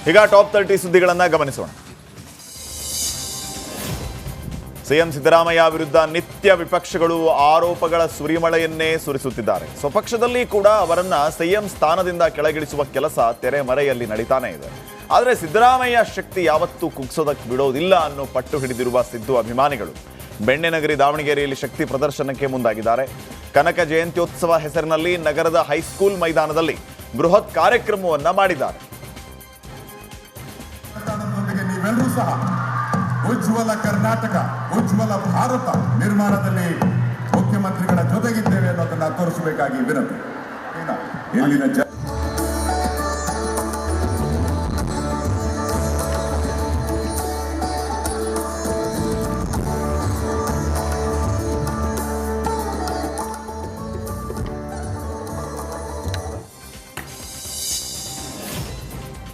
ಈಗ ಟಾಪ್ 30 ಸುದ್ದಿಗಳನ್ನು ಗಮನಿಸೋಣ. ಸಿಎಂ ಸಿದ್ದರಾಮಯ್ಯ ವಿರುದ್ಧ ನಿತ್ಯ ವಿಪಕ್ಷಗಳು ಆರೋಪಗಳ ಸುರಿಮಳೆಯನ್ನೇ ಸುರಿಸುತ್ತಿದ್ದಾರೆ. ಸ್ವಪಕ್ಷದಲ್ಲಿ ಕೂಡ ಅವರನ್ನ ಸಿಎಂ ಸ್ಥಾನದಿಂದ ಕೆಳಗಿಳಿಸುವ ಕೆಲಸ ತೆರೆಮರೆಯಲ್ಲಿ ನಡೀತಾನೆ ಇದೆ. ಆದರೆ ಸಿದ್ದರಾಮಯ್ಯ ಶಕ್ತಿ ಯಾವತ್ತೂ ಕುಗ್ಸೋದಕ್ಕೆ ಬಿಡೋದಿಲ್ಲ ಅನ್ನೋ ಪಟ್ಟು ಹಿಡಿದಿರುವ ಸಿದ್ದು ಅಭಿಮಾನಿಗಳು ಬೆಣ್ಣೆನಗರಿ ದಾವಣಗೆರೆಯಲ್ಲಿ ಶಕ್ತಿ ಪ್ರದರ್ಶನಕ್ಕೆ ಮುಂದಾಗಿದ್ದಾರೆ. ಕನಕ ಜಯಂತ್ಯೋತ್ಸವ ಹೆಸರಿನಲ್ಲಿ ನಗರದ ಹೈಸ್ಕೂಲ್ ಮೈದಾನದಲ್ಲಿ ಬೃಹತ್ ಕಾರ್ಯಕ್ರಮವನ್ನ ಮಾಡಿದ್ದಾರೆ. ಉಜ್ವಲ ಕರ್ನಾಟಕ, ಉಜ್ವಲ ಭಾರತ ನಿರ್ಮಾಣದಲ್ಲಿ ಮುಖ್ಯಮಂತ್ರಿಗಳ ಜೊತೆಗಿದ್ದೇವೆ ಅನ್ನೋದನ್ನ ತೋರಿಸಬೇಕಾಗಿ ವಿನಂತಿ. ಇಲ್ಲಿನ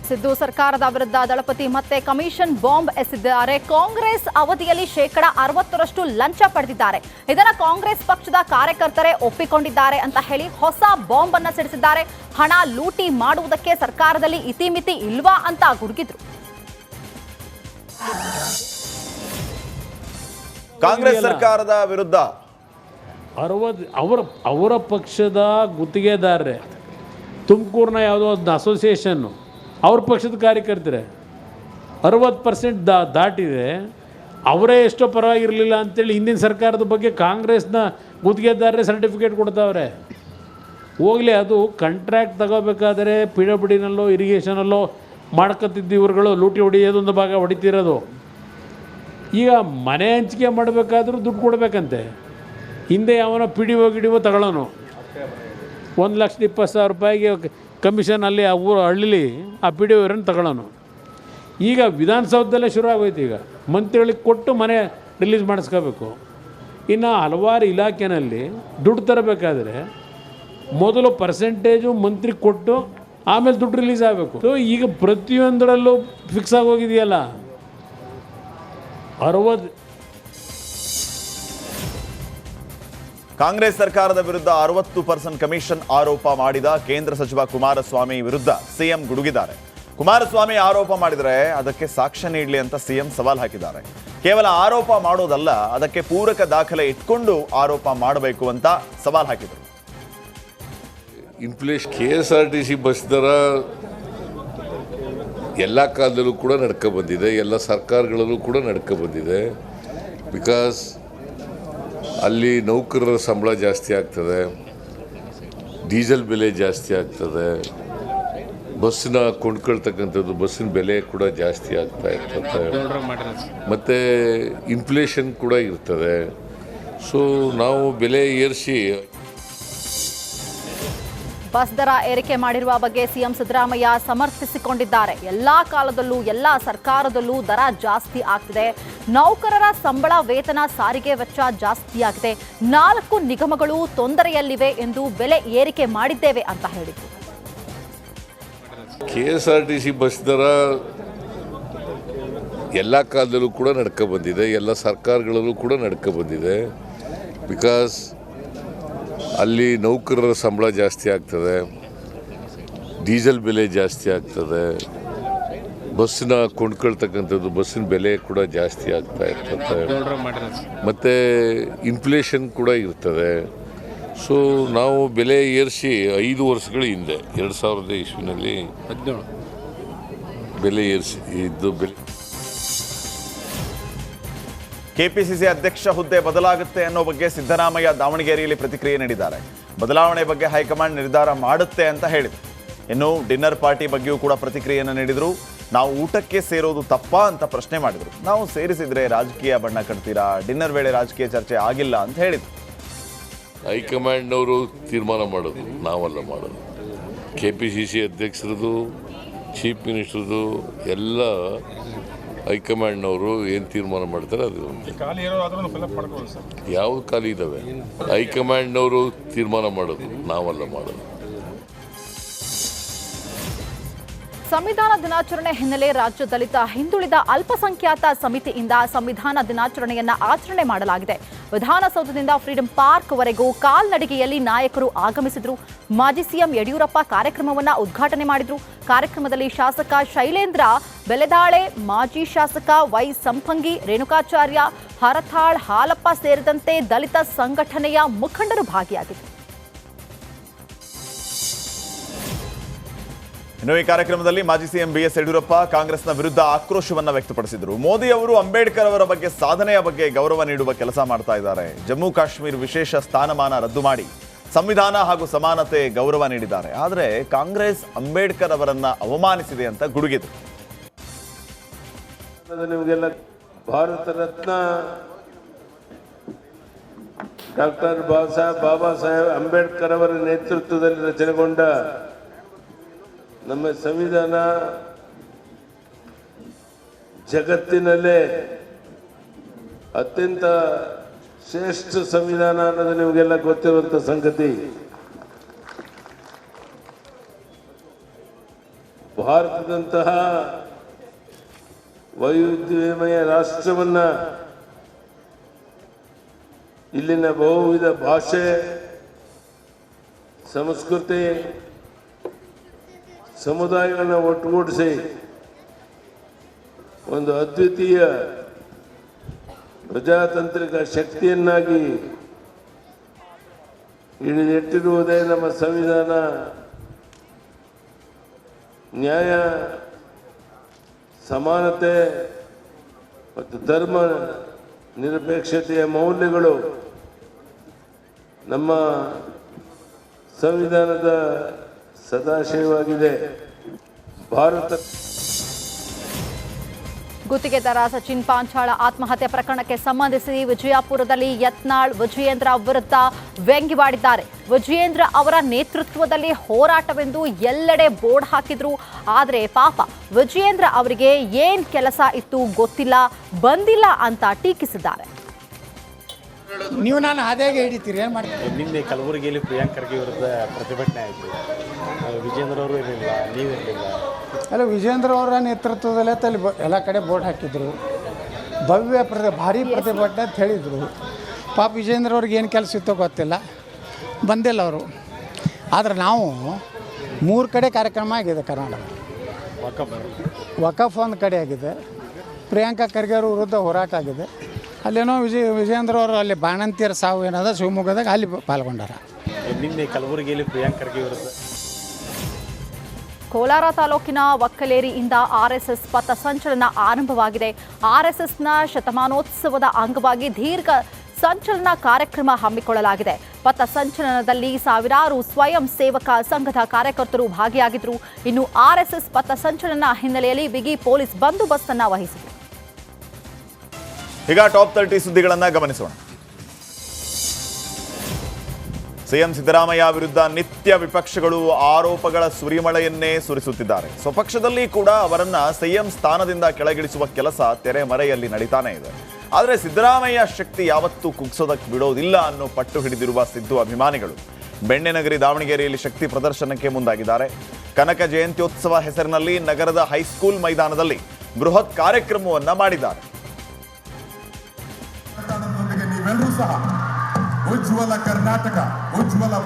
ಸಿದ್ದು ಸರ್ಕಾರದ ವಿರುದ್ಧ ದಳಪತಿ ಮತ್ತೆ ಕಮಿಷನ್ ಬಾಂಬ್ ಎಸೆದಿದ್ದಾರೆ. ಕಾಂಗ್ರೆಸ್ ಅವಧಿಯಲ್ಲಿ 60% ಲಂಚ ಪಡೆದಿದ್ದಾರೆ. ಇದನ್ನ ಕಾಂಗ್ರೆಸ್ ಪಕ್ಷದ ಕಾರ್ಯಕರ್ತರೇ ಒಪ್ಪಿಕೊಂಡಿದ್ದಾರೆ ಅಂತ ಹೇಳಿ ಹೊಸ ಬಾಂಬ್ ಅನ್ನ ಸಿಡಿಸಿದ್ದಾರೆ. ಹಣ ಲೂಟಿ ಮಾಡುವುದಕ್ಕೆ ಸರ್ಕಾರದಲ್ಲಿ ಇತಿಮಿತಿ ಇಲ್ವಾ ಅಂತ ಗುಡುಗಿದ್ರು. ಕಾಂಗ್ರೆಸ್ ಸರ್ಕಾರದ ವಿರುದ್ಧ ಅವರ ಪಕ್ಷದ ಗುತ್ತಿಗೆದಾರರೇ ತುಮಕೂರಿನ ಯಾವುದೋ ಒಂದು ಅಸೋಸಿಯೇಷನ್ನು ಅವ್ರ ಪಕ್ಷದ ಕಾರ್ಯಕರ್ತರೆ 60% ದಾಟಿದೆ. ಅವರೇ ಎಷ್ಟೋ ಪರವಾಗಿರಲಿಲ್ಲ ಅಂತೇಳಿ ಹಿಂದಿನ ಸರ್ಕಾರದ ಬಗ್ಗೆ ಕಾಂಗ್ರೆಸ್ನ ಗುತ್ತಿಗೆದಾರರೇ ಸರ್ಟಿಫಿಕೇಟ್ ಕೊಡ್ತಾವ್ರೆ. ಹೋಗಲಿ, ಅದು ಕಾಂಟ್ರಾಕ್ಟ್ ತಗೋಬೇಕಾದ್ರೆ PWDನಲ್ಲೋ ಇರಿಗೇಷನಲ್ಲೋ ಮಾಡ್ಕೊತಿದ್ದು ಇವ್ರುಗಳು ಲೂಟಿ ಹೊಡಿಯೋದೊಂದು ಭಾಗ ಹೊಡಿತಿರೋದು. ಈಗ ಮನೆ ಹಂಚಿಕೆ ಮಾಡಬೇಕಾದ್ರೂ ದುಡ್ಡು ಕೊಡಬೇಕಂತೆ. ಹಿಂದೆ ಅವನ PDO ಗಿಡಿಒ ತಗೊಳ್ಳೋನು 1,20,000 ರೂಪಾಯಿಗೆ ಕಮಿಷನ್ ಅಲ್ಲಿ ಆ ಊರು ಹಳ್ಳಿಲಿ ಆ PDO ಇವರನ್ನು ತಗೊಳ್ಳೋನು. ಈಗ ವಿಧಾನಸೌಧದಲ್ಲೇ ಶುರು ಆಗೋಯ್ತು. ಈಗ ಮಂತ್ರಿಗಳಿಗೆ ಕೊಟ್ಟು ಮನೆ ರಿಲೀಸ್ ಮಾಡಿಸ್ಕೋಬೇಕು. ಇನ್ನು ಹಲವಾರು ಇಲಾಖೆಯಲ್ಲಿ ದುಡ್ಡು ತರಬೇಕಾದ್ರೆ ಮೊದಲು ಪರ್ಸೆಂಟೇಜು ಮಂತ್ರಿ ಕೊಟ್ಟು ಆಮೇಲೆ ದುಡ್ಡು ರಿಲೀಸ್ ಆಗಬೇಕು. ಸೊ ಈಗ ಪ್ರತಿಯೊಂದರಲ್ಲೂ ಫಿಕ್ಸ್ ಆಗೋಗಿದೆಯಲ್ಲ 60. ಕಾಂಗ್ರೆಸ್ ಸರ್ಕಾರದ ವಿರುದ್ಧ 60% ಕಮಿಷನ್ ಆರೋಪ ಮಾಡಿದ ಕೇಂದ್ರ ಸಚಿವ ಕುಮಾರಸ್ವಾಮಿ ವಿರುದ್ಧ ಸಿಎಂ ಗುಡುಗಿದ್ದಾರೆ. ಕುಮಾರಸ್ವಾಮಿ ಆರೋಪ ಮಾಡಿದರೆ ಅದಕ್ಕೆ ಸಾಕ್ಷ್ಯ ನೀಡಲಿ ಅಂತ ಸಿಎಂ ಸವಾಲ್ ಹಾಕಿದ್ದಾರೆ. ಕೇವಲ ಆರೋಪ ಮಾಡೋದಲ್ಲ, ಅದಕ್ಕೆ ಪೂರಕ ದಾಖಲೆ ಇಟ್ಕೊಂಡು ಆರೋಪ ಮಾಡಬೇಕು ಅಂತ ಸವಾಲ್ ಹಾಕಿದರು. KSRTC ಬಸ್ ದರ ಎಲ್ಲ ಕಾಲದಲ್ಲೂ ಕೂಡ ನಡ್ಕೊ ಬಂದಿದೆ, ಎಲ್ಲ ಸರ್ಕಾರಗಳಲ್ಲೂ ಕೂಡ ನಡ್ಕೊ ಬಂದಿದೆ. ಬಿಕಾಸ್ ಅಲ್ಲಿ ನೌಕರರ ಸಂಬಳ ಜಾಸ್ತಿ ಆಗ್ತದೆ, ಡೀಸೆಲ್ ಬೆಲೆ ಜಾಸ್ತಿ ಆಗ್ತದೆ, ಬಸ್ಸಿನ ಕೊಂಡ್ಕೊಳ್ತಕ್ಕಂಥದ್ದು ಬಸ್ಸಿನ ಬೆಲೆ ಕೂಡ ಜಾಸ್ತಿ ಆಗ್ತಾ ಇರ್ತದೆ, ಮತ್ತು ಇನ್ಫ್ಲೇಷನ್ ಕೂಡ ಇರ್ತದೆ. ಸೊ ನಾವು ಬೆಲೆ ಏರಿಸಿ ಬಸ್ ದರ ಏರಿಕೆ ಮಾಡಿರುವ ಬಗ್ಗೆ ಸಿಎಂ ಸಿದ್ದರಾಮಯ್ಯ ಸಮರ್ಥಿಸಿಕೊಂಡಿದ್ದಾರೆ. ಎಲ್ಲಾ ಕಾಲದಲ್ಲೂ ಎಲ್ಲ ಸರ್ಕಾರದಲ್ಲೂ ದರ ಜಾಸ್ತಿ ಆಗ್ತಿದೆ. ನೌಕರರ ಸಂಬಳ, ವೇತನ, ಸಾರಿಗೆ ವೆಚ್ಚ ಜಾಸ್ತಿಯಾಗಿದೆ. 4 ನಿಗಮಗಳು ತೊಂದರೆಯಲ್ಲಿವೆ ಎಂದು ಬೆಲೆ ಏರಿಕೆ ಮಾಡಿದ್ದೇವೆ ಅಂತ ಹೇಳಿದರು. KSRTC ಬಸ್ ದರ ಎಲ್ಲ ಕಾಲದಲ್ಲೂ ಕೂಡ ನಡ್ಕೊ ಬಂದಿದೆ, ಎಲ್ಲ ಸರ್ಕಾರಗಳಲ್ಲೂ ಕೂಡ ನಡ್ಕೊ ಬಂದಿದೆ. ಬಿಕಾಸ್ ಅಲ್ಲಿ ನೌಕರರ ಸಂಬಳ ಜಾಸ್ತಿ ಆಗ್ತದೆ, ಡೀಸೆಲ್ ಬೆಲೆ ಜಾಸ್ತಿ ಆಗ್ತದೆ, ಬಸ್ಸಿನ ಕೊಂಡ್ಕೊಳ್ತಕ್ಕಂಥದ್ದು ಬಸ್ಸಿನ ಬೆಲೆ ಕೂಡ ಜಾಸ್ತಿ ಆಗ್ತಾ ಇರ್ತದೆ, ಮತ್ತು ಇನ್ಫ್ಲೇಷನ್ ಕೂಡ ಇರ್ತದೆ. ಸೊ ನಾವು ಬೆಲೆ ಏರಿಸಿ 5 ವರ್ಷಗಳ ಹಿಂದೆ 2000 ಇಸ್ವಿನಲ್ಲಿ ಬೆಲೆ ಏರಿಸಿ ಇದ್ದು ಬೆಲೆ. ಕೆಪಿಸಿಸಿ ಅಧ್ಯಕ್ಷ ಹುದ್ದೆ ಬದಲಾಗುತ್ತೆ ಅನ್ನೋ ಬಗ್ಗೆ ಸಿದ್ದರಾಮಯ್ಯ ದಾವಣಗೆರೆಯಲ್ಲಿ ಪ್ರತಿಕ್ರಿಯೆ ನೀಡಿದ್ದಾರೆ. ಬದಲಾವಣೆ ಬಗ್ಗೆ ಹೈಕಮಾಂಡ್ ನಿರ್ಧಾರ ಮಾಡುತ್ತೆ ಅಂತ ಹೇಳಿದರು. ಇನ್ನು ಡಿನ್ನರ್ ಪಾರ್ಟಿ ಬಗ್ಗೆಯೂ ಕೂಡ ಪ್ರತಿಕ್ರಿಯೆಯನ್ನು ನೀಡಿದರು. ನಾವು ಊಟಕ್ಕೆ ಸೇರೋದು ತಪ್ಪಾ ಅಂತ ಪ್ರಶ್ನೆ ಮಾಡಿದರು. ನಾವು ಸೇರಿಸಿದ್ರೆ ರಾಜಕೀಯ ಬಣ್ಣ ಕಟ್ತೀರಾ, ಡಿನ್ನರ್ ವೇಳೆ ರಾಜಕೀಯ ಚರ್ಚೆ ಆಗಿಲ್ಲ ಅಂತ ಹೇಳಿದರು. ಹೈಕಮಾಂಡ್ನವರು ತೀರ್ಮಾನ ಮಾಡೋದು, ನಾವಲ್ಲ ಮಾಡೋದು. KPCC ಅಧ್ಯಕ್ಷರದು, ಚೀಫ್ ಮಿನಿಸ್ಟರ್ದು ಎಲ್ಲ ಹೈಕಮಾಂಡ್ನವರು ಏನು ತೀರ್ಮಾನ ಮಾಡ್ತಾರೆ ಅದು. ಯಾವ್ದು ಖಾಲಿ ಇದ್ದಾವೆ ಹೈಕಮಾಂಡ್ನವರು ತೀರ್ಮಾನ ಮಾಡೋದು, ನಾವಲ್ಲ ಮಾಡೋದು. ಸಂವಿಧಾನ ದಿನಾಚರಣೆ ಹಿನ್ನೆಲೆ ರಾಜ್ಯ ದಲಿತ ಹಿಂದುಳಿದ ಅಲ್ಪಸಂಖ್ಯಾತ ಸಮಿತಿಯಿಂದ ಸಂವಿಧಾನ ದಿನಾಚರಣೆಯನ್ನ ಆಚರಣೆ ಮಾಡಲಾಗಿದೆ. ವಿಧಾನಸೌಧದಿಂದ ಫ್ರೀಡಂ ಪಾರ್ಕ್ ವರೆಗೂ ಕಾಲ್ನಡಿಗೆಯಲ್ಲಿ ನಾಯಕರು ಆಗಮಿಸಿದ್ರು. ಮಾಜಿ ಸಿಎಂ ಯಡಿಯೂರಪ್ಪ ಕಾರ್ಯಕ್ರಮವನ್ನ ಉದ್ಘಾಟನೆ ಮಾಡಿದ್ರು. ಕಾರ್ಯಕ್ರಮದಲ್ಲಿ ಶಾಸಕ ಶೈಲೇಂದ್ರ ಬೆಲೆದಾಳೆ, ಮಾಜಿ ಶಾಸಕ ವೈ ಸಂಪಂಗಿ, ರೇಣುಕಾಚಾರ್ಯ, ಹರತಾಳ್, ಹಾಲಪ್ಪ ಸೇರಿದಂತೆ ದಲಿತ ಸಂಘಟನೆಯ ಮುಖಂಡರು ಭಾಗಿಯಾಗಿದ್ದರು. ಇನ್ನು ಈ ಕಾರ್ಯಕ್ರಮದಲ್ಲಿ ಮಾಜಿ ಸಿಎಂ ಬಿಎಸ್ ಯಡಿಯೂರಪ್ಪ ಕಾಂಗ್ರೆಸ್ನ ವಿರುದ್ಧ ಆಕ್ರೋಶವನ್ನ ವ್ಯಕ್ತಪಡಿಸಿದರು. ಮೋದಿ ಅವರು ಅಂಬೇಡ್ಕರ್ ಅವರ ಬಗ್ಗೆ ಸಾಧನೆಯ ಬಗ್ಗೆ ಗೌರವ ನೀಡುವ ಕೆಲಸ ಮಾಡ್ತಾ ಇದ್ದಾರೆ. ಜಮ್ಮು ಕಾಶ್ಮೀರ ವಿಶೇಷ ಸ್ಥಾನಮಾನ ರದ್ದು ಮಾಡಿ ಸಂವಿಧಾನ ಹಾಗೂ ಸಮಾನತೆ ಗೌರವ ನೀಡಿದ್ದಾರೆ. ಆದರೆ ಕಾಂಗ್ರೆಸ್ ಅಂಬೇಡ್ಕರ್ ಅವರನ್ನ ಅವಮಾನಿಸಿದೆ ಅಂತ ಗುಡುಗಿದರು. ನಿಮಗೆಲ್ಲ ಭಾರತ ರತ್ನ ಡಾಕ್ಟರ್ ಬಾಬಾ ಸಾಹೇಬ್ ಅಂಬೇಡ್ಕರ್ ಅವರ ನೇತೃತ್ವದಲ್ಲಿ ರಚನೆಗೊಂಡ ನಮ್ಮ ಸಂವಿಧಾನ ಜಗತ್ತಿನಲ್ಲೇ ಅತ್ಯಂತ ಶ್ರೇಷ್ಠ ಸಂವಿಧಾನ ಅನ್ನೋದು ನಿಮಗೆಲ್ಲ ಗೊತ್ತಿರುವಂಥ ಸಂಗತಿ. ಭಾರತದಂತಹ ವೈವಿಧ್ಯಮಯ ರಾಷ್ಟ್ರವನ್ನ ಇಲ್ಲಿನ ಬಹುವಿಧ ಭಾಷೆ, ಸಂಸ್ಕೃತಿ, ಸಮುದಾಯಗಳನ್ನು ಒಟ್ಟುಗೂಡಿಸಿ ಒಂದು ಅದ್ವಿತೀಯ ಪ್ರಜಾತಾಂತ್ರಿಕ ಶಕ್ತಿಯನ್ನಾಗಿ ಹಿಡಿದಿಟ್ಟಿರುವುದೇ ನಮ್ಮ ಸಂವಿಧಾನ. ನ್ಯಾಯ, ಸಮಾನತೆ ಮತ್ತು ಧರ್ಮ ನಿರಪೇಕ್ಷತೆಯ ಮೌಲ್ಯಗಳು ನಮ್ಮ ಸಂವಿಧಾನದ ಸದಾಶಯವಾಗಿದೆ. ಭಾರತ ಗುತ್ತಿಗೆದಾರ ಸಚಿನ್ ಪಾಂಚಾಳ ಆತ್ಮಹತ್ಯೆ ಪ್ರಕರಣಕ್ಕೆ ಸಂಬಂಧಿಸಿ ವಿಜಯಪುರದಲ್ಲಿ ಯತ್ನಾಳ್ ವಿಜಯೇಂದ್ರ ವಿರುದ್ಧ ವ್ಯಂಗ್ಯವಾಡಿದ್ದಾರೆ. ವಿಜಯೇಂದ್ರ ಅವರ ನೇತೃತ್ವದಲ್ಲಿ ಹೋರಾಟವೆಂದು ಎಲ್ಲೆಡೆ ಬೋರ್ಡ್ ಹಾಕಿದ್ರು. ಆದರೆ ಪಾಪ ವಿಜಯೇಂದ್ರ ಅವರಿಗೆ ಏನ್ ಕೆಲಸ ಇತ್ತು ಗೊತ್ತಿಲ್ಲ, ಬಂದಿಲ್ಲ ಅಂತ ಟೀಕಿಸಿದ್ದಾರೆ. ನೀವು ನಾನು ಹಾದಿಯಾಗಿ ಹಿಡಿತೀರಿ, ಏನು ಮಾಡ್ತೀರಿ? ನಿನ್ನೆ ಕಲಬುರಗಿಯಲ್ಲಿ ಪ್ರಿಯಾಂಕ್ ಖರ್ಗೆ ವಿರುದ್ಧ ಪ್ರತಿಭಟನೆ ಆಯಿತು. ವಿಜೇಂದ್ರ ಅವರು ಇರಲಿಲ್ಲ, ನೀವಿರಲಿಲ್ಲ. ಅಲ್ಲ, ವಿಜೇಂದ್ರ ಅವರ ನೇತೃತ್ವದಲ್ಲೇ ಅಲ್ಲಿ ಎಲ್ಲ ಕಡೆ ಬೋರ್ಡ್ ಹಾಕಿದ್ರು. ಭವ್ಯ ಭಾರಿ ಪ್ರತಿಭಟನೆ ಅಂತ ಹೇಳಿದರು. ಪಾಪ ವಿಜೇಂದ್ರ ಅವ್ರಿಗೆ ಏನು ಕೆಲಸ ಇತ್ತೋ ಗೊತ್ತಿಲ್ಲ, ಬಂದಿಲ್ಲ ಅವರು. ಆದರೆ ನಾವು 3 ಕಡೆ ಕಾರ್ಯಕ್ರಮ ಆಗಿದೆ. ಕರ್ನಾಟಕ ವಕಫ್ ಒಂದು ಕಡೆ ಆಗಿದೆ, ಪ್ರಿಯಾಂಕಾ ಖರ್ಗೆ ಅವ್ರ ವಿರುದ್ಧ ಹೋರಾಟ ಆಗಿದೆ. ಅಲ್ಲೇನೋ ವಿಜೇಂದ್ರ ಅವರು ಅಲ್ಲಿ ಬಾಣಂತಿಯರ ಸಾವು ಏನದ ಶಿವಮೊಗ್ಗದಾಗ ಅಲ್ಲಿ ಪಾಲ್ಗೊಂಡಾರ. ನಿನ್ನೆ ಕಲಬುರಗಿಯಲ್ಲಿ ಪ್ರಿಯಾಂಕ್ ಖರ್ಗೆ ವಿರುದ್ಧ. ಕೋಲಾರ ತಾಲೂಕಿನ ಒಕ್ಕಲೇರಿಯಿಂದ ಆರ್ಎಸ್ಎಸ್ ಪಥಸಂಚಲನ ಆರಂಭವಾಗಿದೆ. ಆರ್ಎಸ್ಎಸ್ನ ಶತಮಾನೋತ್ಸವದ ಅಂಗವಾಗಿ ದೀರ್ಘ ಸಂಚಲನ ಕಾರ್ಯಕ್ರಮ ಹಮ್ಮಿಕೊಳ್ಳಲಾಗಿದೆ. ಪಥಸಂಚಲನದಲ್ಲಿ ಸಾವಿರಾರು ಸ್ವಯಂ ಸೇವಕ ಸಂಘದ ಕಾರ್ಯಕರ್ತರು ಭಾಗಿಯಾಗಿದ್ದರು. ಇನ್ನು ಆರ್ಎಸ್ಎಸ್ ಪಥಸಂಚಲನ ಹಿನ್ನೆಲೆಯಲ್ಲಿ ಬಿಗಿ ಪೊಲೀಸ್ ಬಂದೋಬಸ್ತ್ ಅನ್ನು ವಹಿಸಿದರು. ಈಗ ಟಾಪ್ 30 ಸುದ್ದಿಗಳನ್ನು ಗಮನಿಸೋಣ. ಸಿಎಂ ಸಿದ್ದರಾಮಯ್ಯ ವಿರುದ್ಧ ನಿತ್ಯ ವಿಪಕ್ಷಗಳು ಆರೋಪಗಳ ಸುರಿಮಳೆಯನ್ನೇ ಸುರಿಸುತ್ತಿದ್ದಾರೆ. ಸ್ವಪಕ್ಷದಲ್ಲಿ ಕೂಡ ಅವರನ್ನ ಸಿಎಂ ಸ್ಥಾನದಿಂದ ಕೆಳಗಿಳಿಸುವ ಕೆಲಸ ತೆರೆಮರೆಯಲ್ಲಿ ನಡೀತಾನೆ ಇದೆ. ಆದರೆ ಸಿದ್ದರಾಮಯ್ಯ ಶಕ್ತಿ ಯಾವತ್ತೂ ಕುಗ್ಸೋದಕ್ಕೆ ಬಿಡೋದಿಲ್ಲ ಅನ್ನೋ ಪಟ್ಟು ಹಿಡಿದಿರುವ ಸಿದ್ದು ಅಭಿಮಾನಿಗಳು ಬೆಣ್ಣೆನಗರಿ ದಾವಣಗೆರೆಯಲ್ಲಿ ಶಕ್ತಿ ಪ್ರದರ್ಶನಕ್ಕೆ ಮುಂದಾಗಿದ್ದಾರೆ. ಕನಕ ಜಯಂತ್ಯೋತ್ಸವ ಹೆಸರಿನಲ್ಲಿ ನಗರದ ಹೈಸ್ಕೂಲ್ ಮೈದಾನದಲ್ಲಿ ಬೃಹತ್ ಕಾರ್ಯಕ್ರಮವನ್ನ ಮಾಡಿದ್ದಾರೆ. ನೀವೆಲ್ಲರೂ ಸಹ ಉಜ್ವಲ ಕರ್ನಾಟಕ, ಉಜ್ವಲ